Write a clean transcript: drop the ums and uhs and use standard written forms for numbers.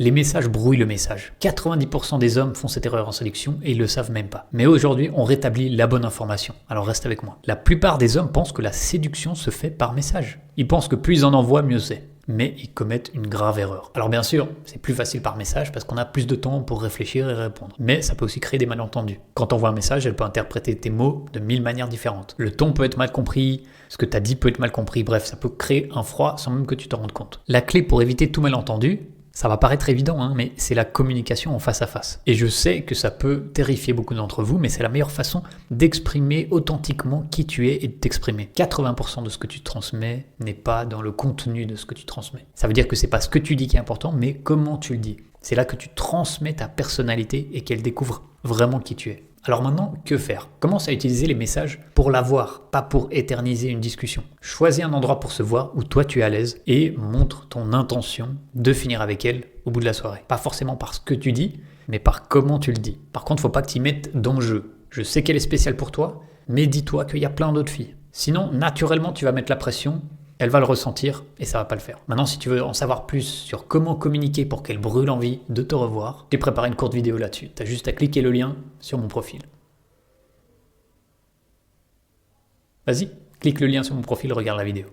Les messages brouillent le message. 90% des hommes font cette erreur en séduction et ils le savent même pas. Mais aujourd'hui, on rétablit la bonne information. Alors reste avec moi. La plupart des hommes pensent que la séduction se fait par message. Ils pensent que plus ils en envoient, mieux c'est. Mais ils commettent une grave erreur. Alors bien sûr, c'est plus facile par message parce qu'on a plus de temps pour réfléchir et répondre. Mais ça peut aussi créer des malentendus. Quand on voit un message, elle peut interpréter tes mots de 1000 manières différentes. Le ton peut être mal compris, ce que tu as dit peut être mal compris, bref, ça peut créer un froid sans même que tu t'en rendes compte. La clé pour éviter tout malentendu, ça va paraître évident, mais c'est la communication en face à face. Et je sais que ça peut terrifier beaucoup d'entre vous, mais c'est la meilleure façon d'exprimer authentiquement qui tu es et de t'exprimer. 80% de ce que tu transmets n'est pas dans le contenu de ce que tu transmets. Ça veut dire que c'est pas ce que tu dis qui est important, mais comment tu le dis. C'est là que tu transmets ta personnalité et qu'elle découvre vraiment qui tu es. Alors maintenant, que faire? Commence à utiliser les messages pour la voir, pas pour éterniser une discussion. Choisis un endroit pour se voir où toi tu es à l'aise et montre ton intention de finir avec elle au bout de la soirée. Pas forcément par ce que tu dis, mais par comment tu le dis. Par contre, faut pas que tu y mettes d'enjeu. Je sais qu'elle est spéciale pour toi, mais dis-toi qu'il y a plein d'autres filles. Sinon, naturellement, tu vas mettre la pression. Elle va le ressentir et ça va pas le faire. Maintenant, si tu veux en savoir plus sur comment communiquer pour qu'elle brûle envie de te revoir, j'ai préparé une courte vidéo là-dessus. Tu as juste à cliquer le lien sur mon profil. Vas-y, clique le lien sur mon profil, regarde la vidéo.